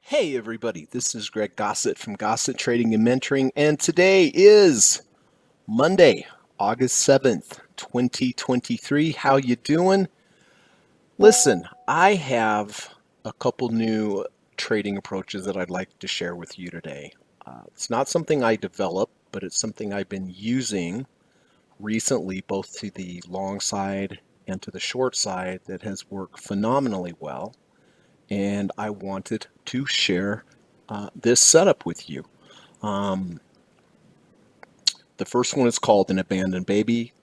Hey everybody, this is Greg Gossett from Gossett Trading and Mentoring, and today is Monday, August 7th, 2023. How you doing? Listen, I have a couple new trading approaches that I'd like to share with you today. It's not something I developed, but it's something I've been using recently, both to the long side and to the short side, that has worked phenomenally well, and I wanted to share this setup with you. Um, the first one is called an abandoned baby.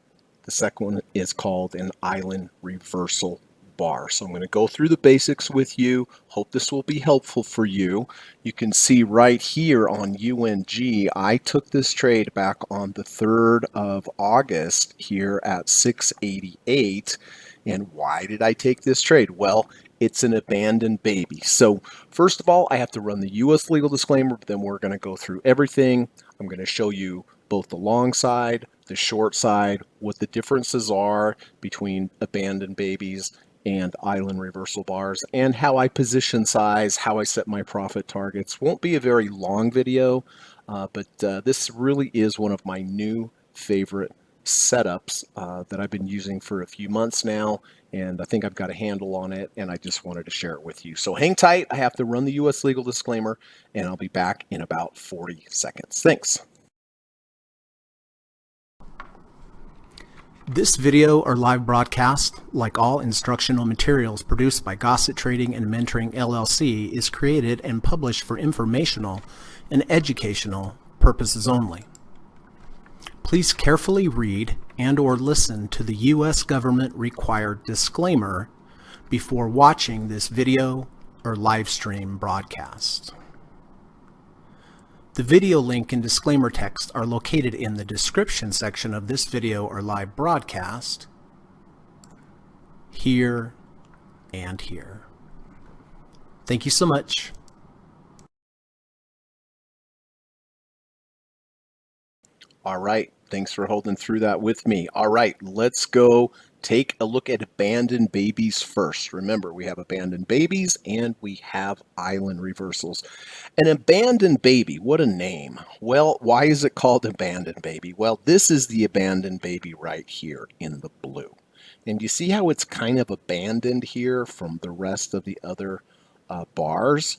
The second one is called an island reversal bar. So I'm going to go through the basics with you. Hope this will be helpful for you. You can see right here on UNG, I took this trade back on the 3rd of August here at 688. And why did I take this trade? Well, it's an abandoned baby. So first of all, I have to run the US legal disclaimer, but then we're going to go through everything. I'm going to show you both the long side, the short side, what the differences are between abandoned babies and island reversal bars, and how I position size, how I set my profit targets. Won't be a very long video, but this really is one of my new favorite setups that I've been using for a few months now, and I think I've got a handle on it, and I just wanted to share it with you. So hang tight. I have to run the US legal disclaimer, and I'll be back in about 40 seconds. Thanks. This video or live broadcast, like all instructional materials produced by Gossett Trading and Mentoring LLC, is created and published for informational and educational purposes only. Please carefully read and/or listen to the U.S. government required disclaimer before watching this video or live stream broadcast. The video link and disclaimer text are located in the description section of this video or live broadcast, here and here. Thank you so much. All right, thanks for holding through that with me. All right, let's go take a look at abandoned babies first. Remember, we have abandoned babies and we have island reversals. An abandoned baby, what a name. Well, why is it called abandoned baby? Well, this is the abandoned baby right here in the blue. And you see how it's kind of abandoned here from the rest of the other bars?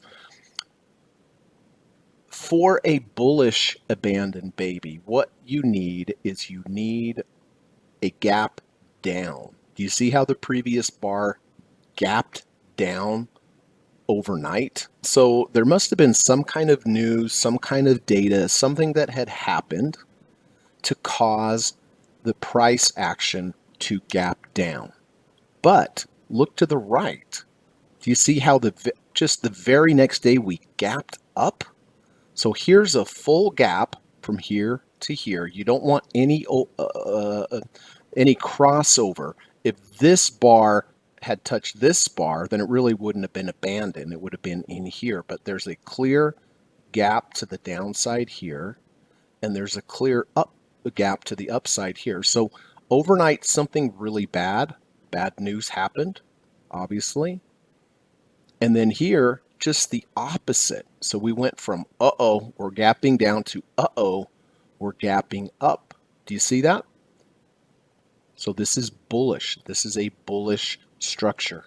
For a bullish abandoned baby, what you need is you need a gap down. Do you see how the previous bar gapped down overnight? So there must have been some kind of news, some kind of data, something that had happened to cause the price action to gap down. But look to the right. Do you see how just the very next day we gapped up? So here's a full gap from here to here. You don't want any crossover. If this bar had touched this bar, then it really wouldn't have been abandoned. It would have been in here. But there's a clear gap to the downside here, and there's a clear gap to the upside here. So overnight, something really bad news happened, obviously. And then here, just the opposite. So we went from uh-oh, we're gapping down, to uh-oh, we're gapping up. Do you see that? So this is bullish. This is a bullish structure.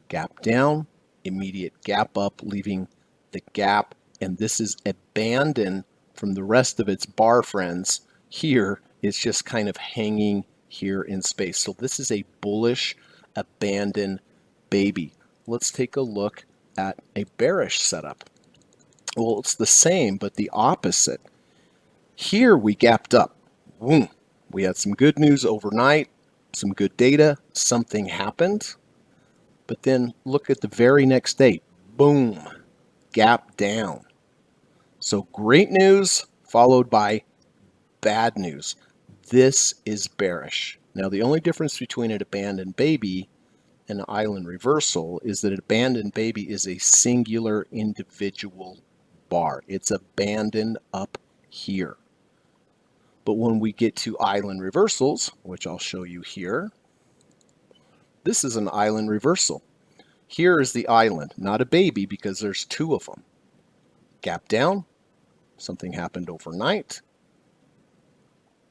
Gap down, immediate gap up, leaving the gap. And this is abandoned from the rest of its bar friends. Here, it's just kind of hanging here in space. So this is a bullish abandoned baby. Let's take a look at a bearish setup. Well, it's the same, but the opposite. Here we gapped up. Boom. We had some good news overnight, some good data, something happened. But then look at the very next day. Boom. Gap down. So great news followed by bad news. This is bearish. Now, the only difference between an abandoned baby and an island reversal is that an abandoned baby is a singular individual bar. It's abandoned up here. But when we get to island reversals, which I'll show you here, this is an island reversal. Here is the island, not a baby because there's two of them. Gap down, something happened overnight.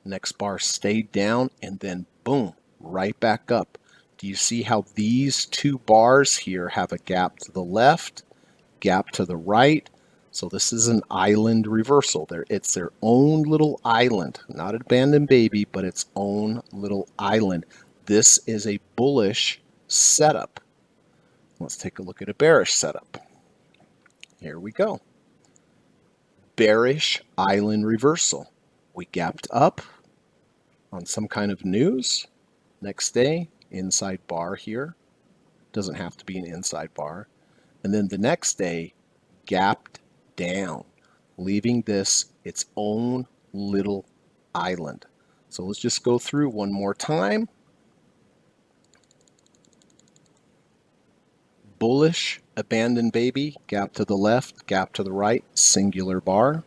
Next bar stayed down and then boom, right back up. Do you see how these two bars here have a gap to the left, gap to the right? So this is an island reversal. It's their own little island, not an abandoned baby, but its own little island. This is a bullish setup. Let's take a look at a bearish setup. Here we go. Bearish island reversal. We gapped up on some kind of news. Next day, inside bar here. Doesn't have to be an inside bar. And then the next day, gapped down, leaving this its own little island. So let's just go through one more time. Bullish abandoned baby, gap to the left, gap to the right, singular bar.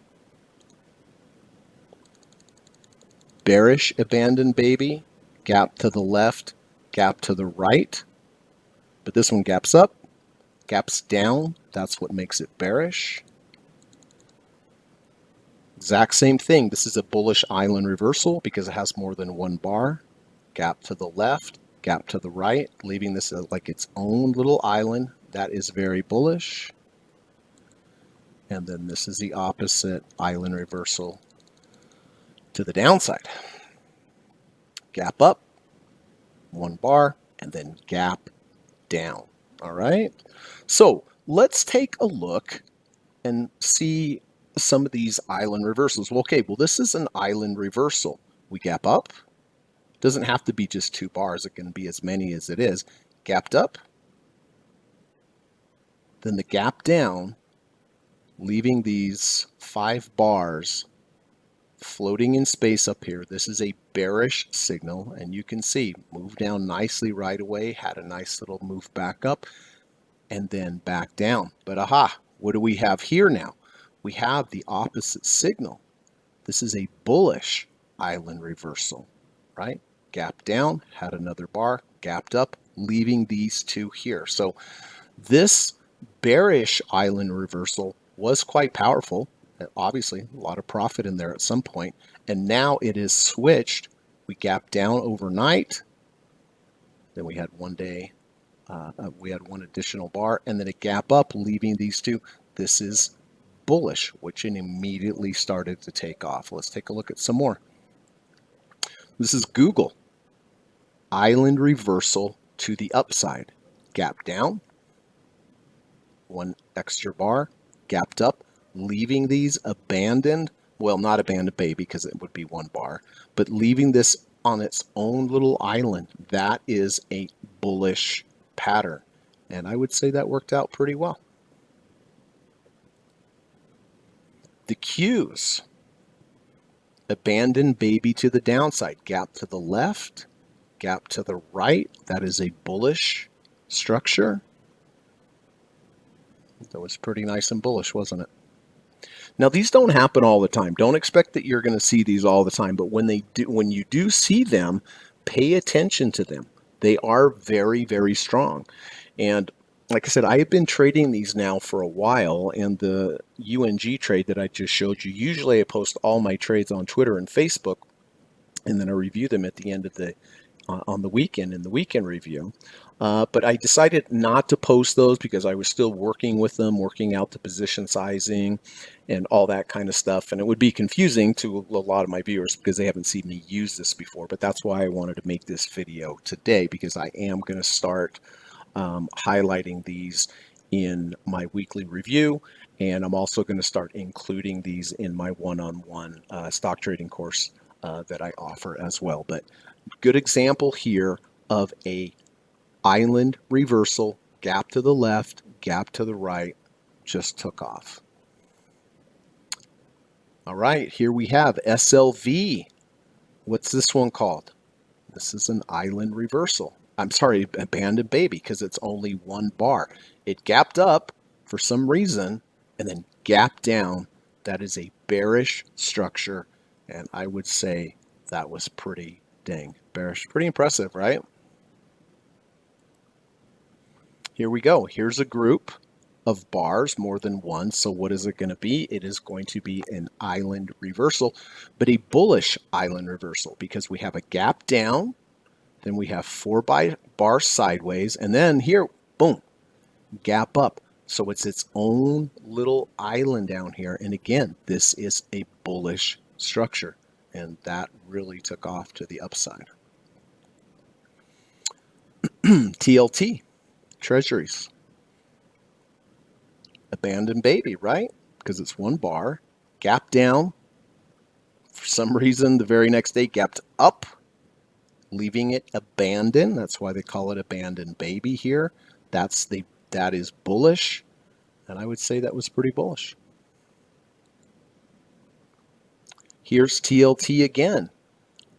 Bearish abandoned baby, gap to the left, gap to the right. But this one gaps up, gaps down. That's what makes it bearish. Exact same thing. This is a bullish island reversal because it has more than one bar. Gap to the left, gap to the right, leaving this like its own little island. That is very bullish. And then this is the opposite island reversal to the downside. Gap up, one bar, and then gap down. All right. So let's take a look and see some of these island reversals. Well, okay, well, this is an island reversal. We gap up. Doesn't have to be just two bars. It can be as many as it is. Gapped up. Then the gap down, leaving these 5 bars floating in space up here. This is a bearish signal, and you can see move down nicely right away, had a nice little move back up, and then back down. But aha, what do we have here now? We have the opposite signal. This is a bullish island reversal, right? Gap down, had another bar, gapped up, leaving these two here. So this bearish island reversal was quite powerful. Obviously, a lot of profit in there at some point. And now it is switched. We gapped down overnight. Then we had one day, we had one additional bar, and then a gap up, leaving these two. This is bullish, which immediately started to take off. Let's take a look at some more. This is Google. Island reversal to the upside. Gap down, one extra bar, gapped up, leaving these abandoned. Well, not abandoned baby because it would be one bar, but leaving this on its own little island. That is a bullish pattern. And I would say that worked out pretty well. The Qs. Abandoned baby to the downside. Gap to the left, gap to the right. That is a bullish structure. That was pretty nice and bullish, wasn't it? Now, these don't happen all the time. Don't expect that you're going to see these all the time, but when you do see them, pay attention to them. They are very, very strong. And like I said, I have been trading these now for a while, and the UNG trade that I just showed you, usually I post all my trades on Twitter and Facebook, and then I review them at the end of the on the weekend in the weekend review. But I decided not to post those because I was still working with them, working out the position sizing and all that kind of stuff. And it would be confusing to a lot of my viewers because they haven't seen me use this before. But that's why I wanted to make this video today, because I am going to start highlighting these in my weekly review. And I'm also going to start including these in my one-on-one stock trading course that I offer as well. But good example here of a island reversal, gap to the left, gap to the right, just took off. All right, here we have SLV. What's this one called? This is an island reversal. I'm sorry, abandoned baby, because it's only one bar. It gapped up for some reason and then gapped down. That is a bearish structure, and I would say that was pretty dang bearish. Pretty impressive, right? Here we go. Here's a group of bars, more than one. So what is it going to be? It is going to be an island reversal, but a bullish island reversal because we have a gap down, then we have 4 bars sideways, and then here, boom, gap up. So it's its own little island down here. And again, this is a bullish structure, and that really took off to the upside. TLT, treasuries. Abandoned baby, right? Because it's 1 bar, gap down. For some reason, the very next day gapped up, leaving it abandoned. That's why they call it abandoned baby here. That is bullish, and I would say that was pretty bullish. Here's TLT again.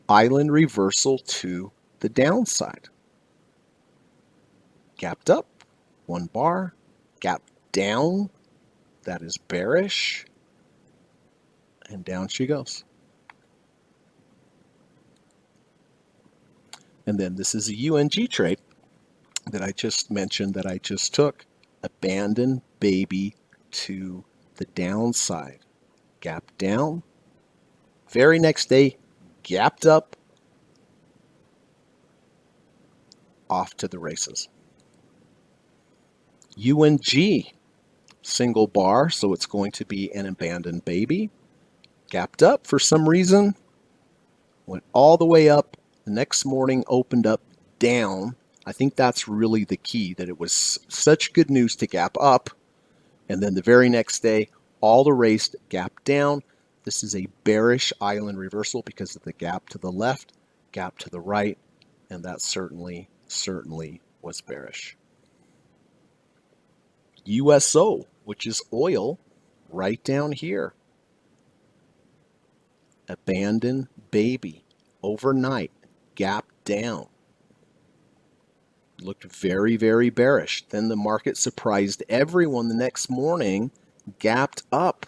Island reversal to the downside. Gapped up, 1 bar, gap down. That is bearish, and down she goes. And then this is a UNG trade that I just mentioned that I just took. Abandon baby to the downside. Gap down. Very next day, gapped up. Off to the races. UNG, single bar, so it's going to be an abandoned baby. Gapped up for some reason. Went all the way up. The next morning opened up down. I think that's really the key, that it was such good news to gap up, and then the very next day, all erased, gap down. This is a bearish island reversal because of the gap to the left, gap to the right, and that certainly was bearish. USO, which is oil, right down here. Abandoned baby, overnight, gap down. Looked very, very bearish. Then the market surprised everyone the next morning, gapped up.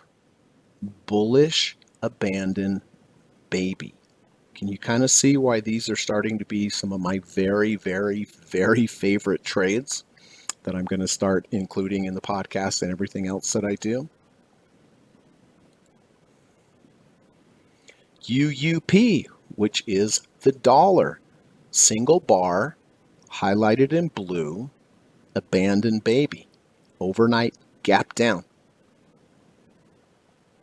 Bullish, abandoned baby. Can you kind of see why these are starting to be some of my very, very, very favorite trades that I'm going to start including in the podcast and everything else that I do? UUP, which is the dollar. Single bar, highlighted in blue, abandoned baby. Overnight, gap down.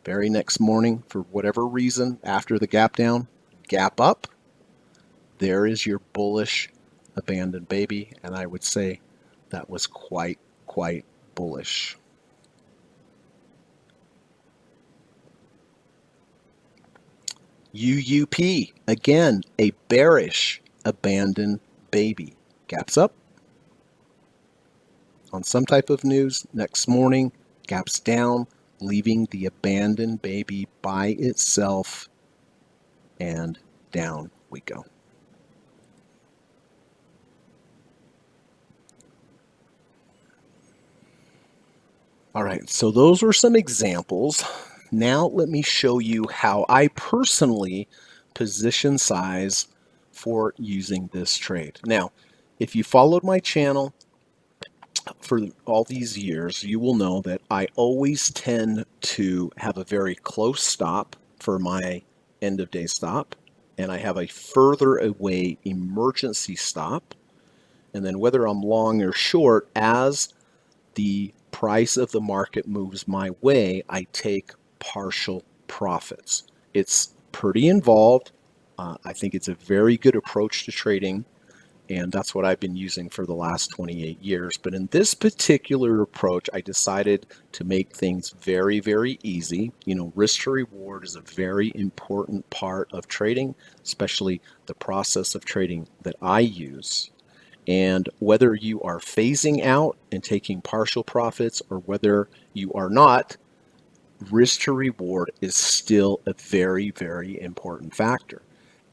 Very next morning, for whatever reason, after the gap down, gap up. There is your bullish abandoned baby, and I would say that was quite bullish. UUP, again, a bearish abandoned baby. Gaps up on some type of news. Next morning, gaps down, leaving the abandoned baby by itself, and down we go. All right, so those were some examples. Now let me show you how I personally position size for using this trade. Now, if you followed my channel for all these years, you will know that I always tend to have a very close stop for my end of day stop, and I have a further away emergency stop. And then whether I'm long or short, as the price of the market moves my way, I take partial profits. It's pretty involved. I think it's a very good approach to trading, and that's what I've been using for the last 28 years. But in this particular approach, I decided to make things very, very easy. You know, risk to reward is a very important part of trading, especially the process of trading that I use. And whether you are phasing out and taking partial profits or whether you are not, risk to reward is still a very, very important factor.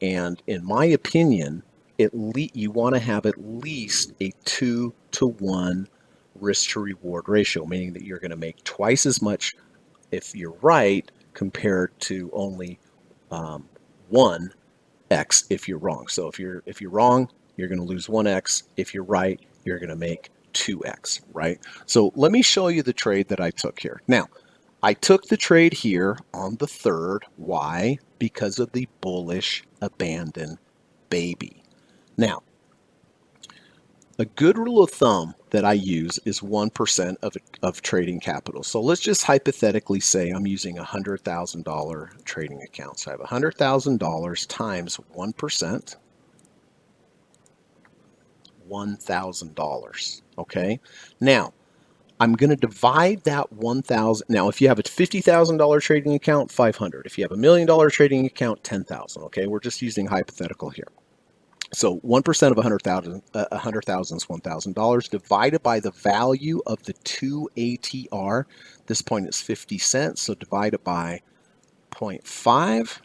And in my opinion, you want to have at least a 2-to-1 risk to reward ratio, meaning that you're going to make twice as much if you're right compared to only 1x if you're wrong. So if you're wrong, you're going to lose 1x. If you're right, you're going to make 2x, right? So let me show you the trade that I took here. Now, I took the trade here on the 3rd. Why? Because of the bullish abandon baby. Now, a good rule of thumb that I use is 1% of trading capital. So let's just hypothetically say I'm using a $100,000 trading account. So I have $100,000 times 1%, $1,000. Okay. Now, I'm going to divide that 1,000. Now, if you have a $50,000 trading account, 500. If you have a $1 million trading account, 10,000. Okay. We're just using hypothetical here. So 1% of 100,000 is $1,000 divided by the value of the 2 ATR. This point is 50 cents. So divided by 0.5.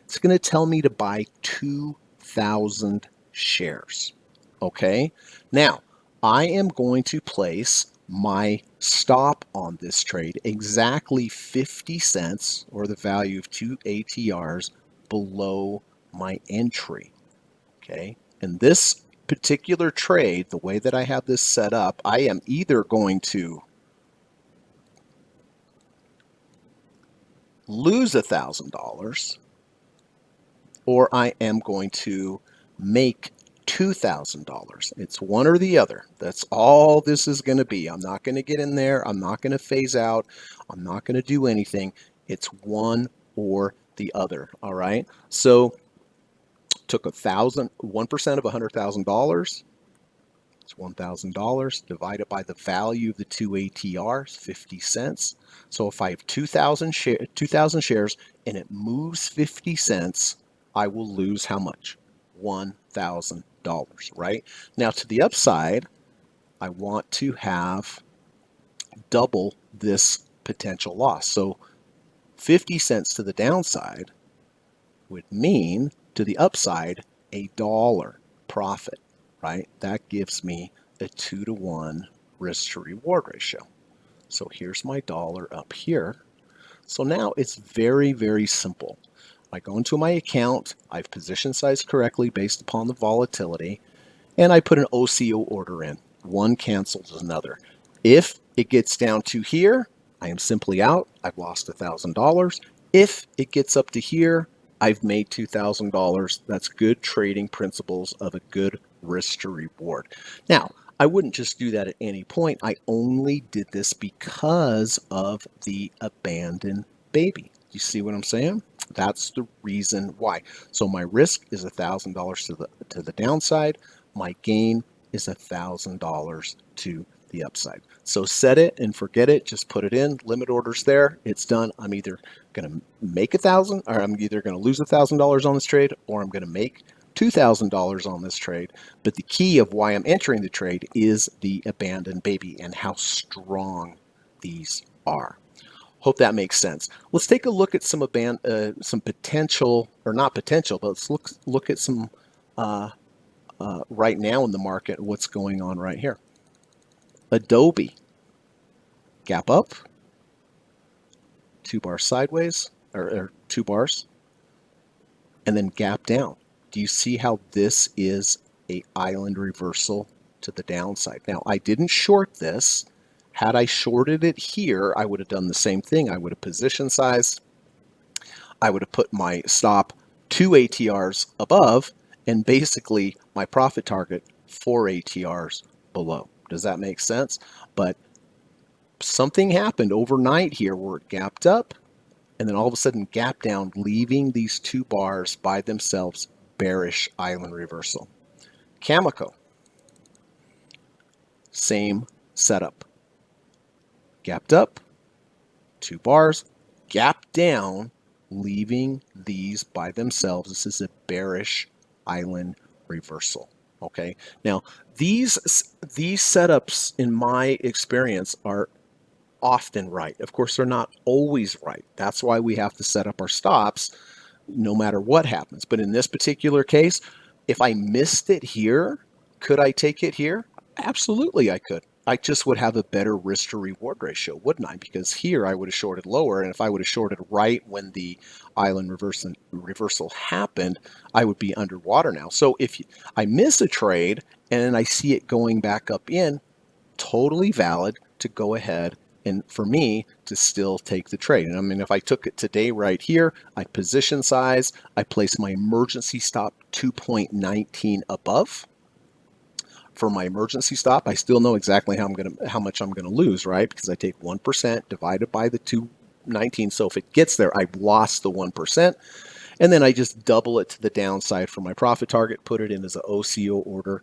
It's going to tell me to buy 2,000 shares. Okay. Now, I am going to place my stop on this trade exactly 50 cents, or the value of 2 ATRs, below my entry. Okay. In this particular trade, the way that I have this set up, I am either going to lose $1,000 or I am going to make $2,000. It's one or the other. That's all this is going to be. I'm not going to get in there. I'm not going to phase out. I'm not going to do anything. It's one or the other. All right. So took 1% of $100,000. It's $1,000 divided by the value of the 2 ATRs, 50 cents. So if I have 2,000 shares and it moves 50 cents, I will lose how much? $1,000, right? Now to the upside, I want to have double this potential loss. So 50 cents to the downside would mean to the upside a dollar profit, right? That gives me a 2-to-1 risk to reward ratio. So here's my dollar up here. So now it's very, very simple. I go into my account, I've position sized correctly based upon the volatility, and I put an OCO order in. One cancels another. If it gets down to here, I am simply out. I've lost $1,000. If it gets up to here, I've made $2,000. That's good trading principles of a good risk to reward. Now, I wouldn't just do that at any point. I only did this because of the abandoned baby. You see what I'm saying? That's the reason why. So my risk is $1,000 to the downside. My gain is $1,000 to the upside. So set it and forget it. Just put it in. Limit orders there. It's done. I'm either going to make $1,000, or I'm either going to lose $1,000 on this trade, or I'm going to make $2,000 on this trade. But the key of why I'm entering the trade is the abandoned baby and how strong these are. Hope that makes sense. Let's take a look at some potential, or not potential, but let's look at some right now in the market, what's going on right here. Adobe, gap up, 2 bars sideways, or 2 bars, and then gap down. Do you see how this is a island reversal to the downside? Now, I didn't short this. Had I shorted it here, I would have done the same thing. I would have position sized. I would have put my stop 2 ATRs above, and basically my profit target 4 ATRs below. Does that make sense? But something happened overnight here where it gapped up and then all of a sudden gapped down, leaving these 2 bars by themselves, bearish island reversal. Cameco, same setup. Gapped up, 2 bars, gapped down, leaving these by themselves. This is a bearish island reversal. Okay. Now, these setups, in my experience, are often right. Of course, they're not always right. That's why we have to set up our stops no matter what happens. But in this particular case, if I missed it here, could I take it here? Absolutely, I could. I just would have a better risk to reward ratio, wouldn't I? Because here I would have shorted lower, and if I would have shorted right when the island reversal happened, I would be underwater now. So if I miss a trade and I see it going back up in, totally valid to go ahead and for me to still take the trade. And I mean, if I took it today right here, I position size, I place my emergency stop 2.19 above. For my emergency stop, I still know exactly how much I'm gonna lose, right? Because I take 1% divided by the 219. So if it gets there, I've lost the 1%. And then I just double it to the downside for my profit target, put it in as an OCO order,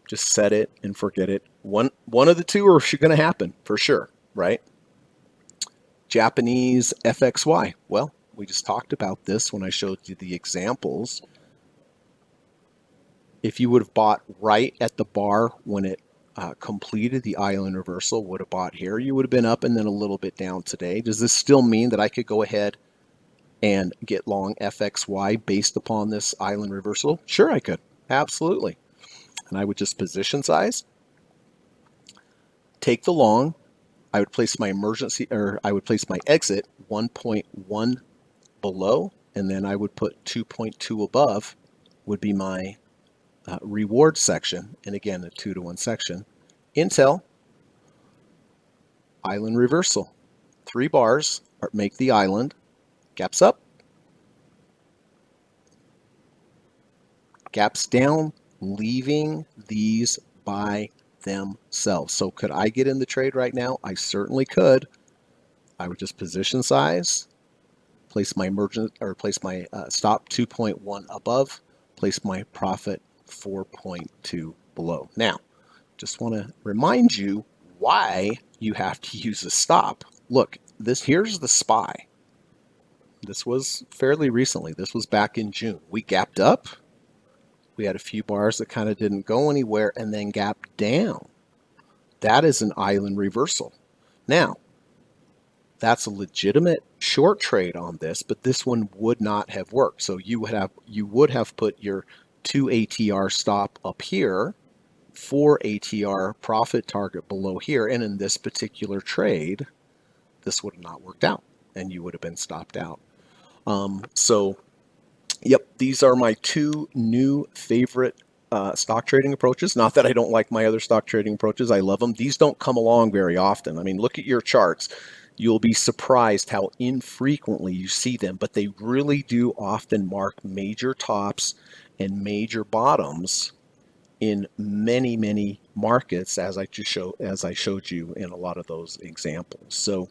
just set it and forget it. One of the two are going to happen for sure, right? Japanese FXY. Well, we just talked about this when I showed you the examples. If you would have bought right at the bar when it completed the island reversal, would have bought here, you would have been up and then a little bit down today. Does this still mean that I could go ahead and get long FXY based upon this island reversal? Sure, I could. Absolutely. And I would just position size, take the long. I would place my exit 1.1 below, and then I would put 2.2 above would be my reward section. And again, the 2-to-1 section. Intel, island reversal. 3 bars make the island. Gaps up, gaps down, leaving these by themselves. So could I get in the trade right now? I certainly could. I would just position size, place my stop 2.1 above, place my profit 4.2 below. Now, just want to remind you why you have to use a stop. Look, here's the SPY. This was fairly recently. This was back in June. We gapped up. We had a few bars that kind of didn't go anywhere and then gapped down. That is an island reversal. Now, that's a legitimate short trade on this, but this one would not have worked. So you would have put your 2 ATR stop up here, 4 ATR profit target below here, and in this particular trade, this would have not worked out, and you would have been stopped out. Yep, these are my 2 new favorite stock trading approaches. Not that I don't like my other stock trading approaches. I love them. These don't come along very often. I mean, look at your charts. You'll be surprised how infrequently you see them, but they really do often mark major tops and major bottoms in many, many markets, as I showed you in a lot of those examples. So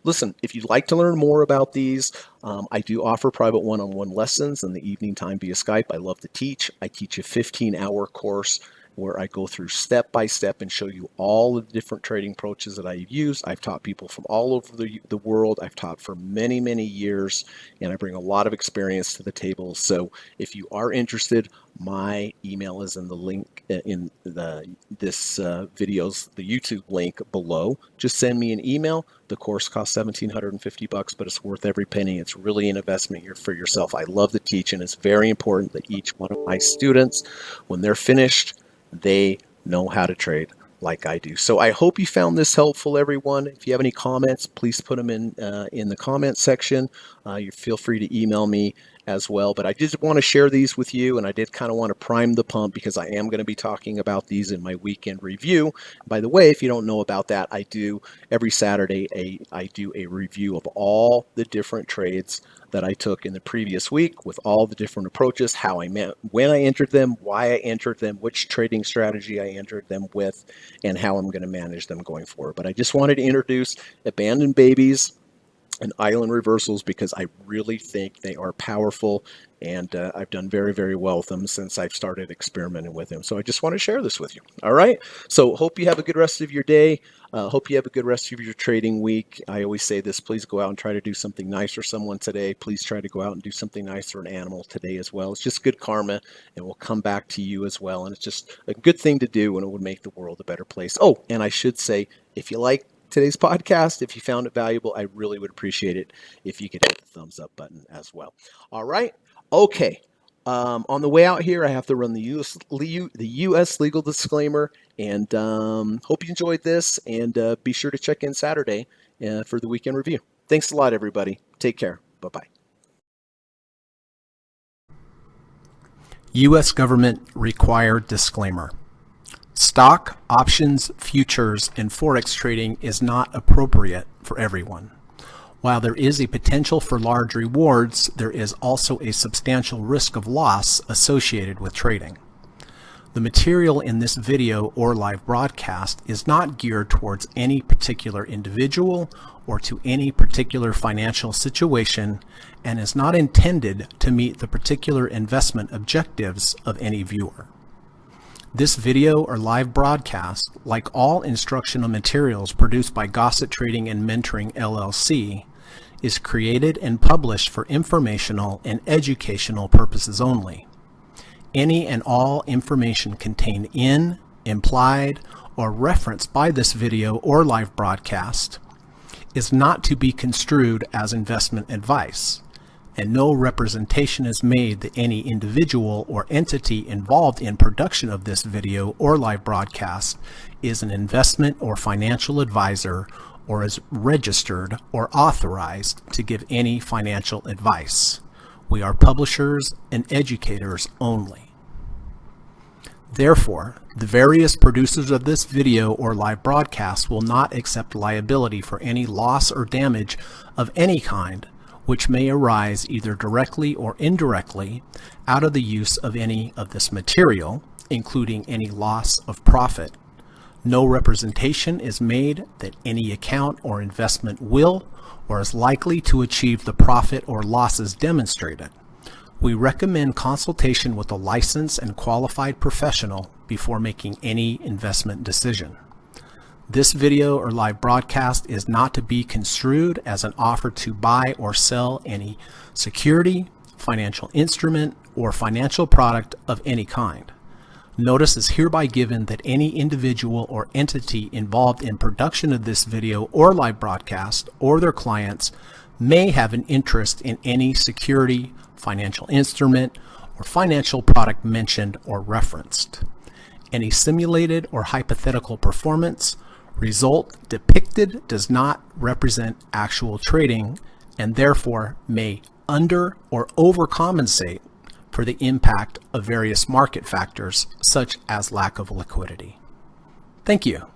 listen, if you'd like to learn more about these, I do offer private one-on-one lessons in the evening time via Skype. I love to teach. I teach a 15-hour course where I go through step by step and show you all of the different trading approaches that I've used. I've taught people from all over the world. I've taught for many, many years, and I bring a lot of experience to the table. So if you are interested, my email is in the link in this video's the YouTube link below. Just send me an email. The course costs $1,750, but it's worth every penny. It's really an investment here for yourself. I love to teach, and it's very important that each one of my students, when they're finished, they know how to trade like I do. So I hope you found this helpful, everyone. If you have any comments, please put them in the comment section. You feel free to email me as well. But I did want to share these with you, and I did kind of want to prime the pump because I am going to be talking about these in my weekend review. By the way, if you don't know about that, I do every Saturday I do a review of all the different trades that I took in the previous week with all the different approaches, how I met, when I entered them, why I entered them, which trading strategy I entered them with, and how I'm going to manage them going forward. But I just wanted to introduce abandoned babies and island reversals because I really think they are powerful, and I've done very, very well with them since I've started experimenting with them. So I just want to share this with you. All right. So hope you have a good rest of your day. Hope you have a good rest of your trading week. I always say this, please go out and try to do something nice for someone today. Please try to go out and do something nice for an animal today as well. It's just good karma, and will come back to you as well. And it's just a good thing to do, and it would make the world a better place. Oh, and I should say, if you like today's podcast, if you found it valuable, I really would appreciate it if you could hit the thumbs up button as well. All right. Okay. On the way out here, I have to run the U.S. legal disclaimer, and hope you enjoyed this, and be sure to check in Saturday for the weekend review. Thanks a lot, everybody. Take care. Bye-bye. U.S. government required disclaimer. Stock, options, futures, and forex trading is not appropriate for everyone. While there is a potential for large rewards, there is also a substantial risk of loss associated with trading. The material in this video or live broadcast is not geared towards any particular individual or to any particular financial situation and is not intended to meet the particular investment objectives of any viewer. This video or live broadcast, like all instructional materials produced by Gossett Trading and Mentoring LLC, is created and published for informational and educational purposes only. Any and all information contained in, implied, or referenced by this video or live broadcast is not to be construed as investment advice, and no representation is made that any individual or entity involved in production of this video or live broadcast is an investment or financial advisor or is registered or authorized to give any financial advice. We are publishers and educators only. Therefore, the various producers of this video or live broadcast will not accept liability for any loss or damage of any kind which may arise either directly or indirectly out of the use of any of this material, including any loss of profit. No representation is made that any account or investment will or is likely to achieve the profit or losses demonstrated. We recommend consultation with a licensed and qualified professional before making any investment decision. This video or live broadcast is not to be construed as an offer to buy or sell any security, financial instrument, or financial product of any kind. Notice is hereby given that any individual or entity involved in production of this video or live broadcast or their clients may have an interest in any security, financial instrument, or financial product mentioned or referenced. Any simulated or hypothetical performance result depicted does not represent actual trading and therefore may under or overcompensate for the impact of various market factors such as lack of liquidity. Thank you.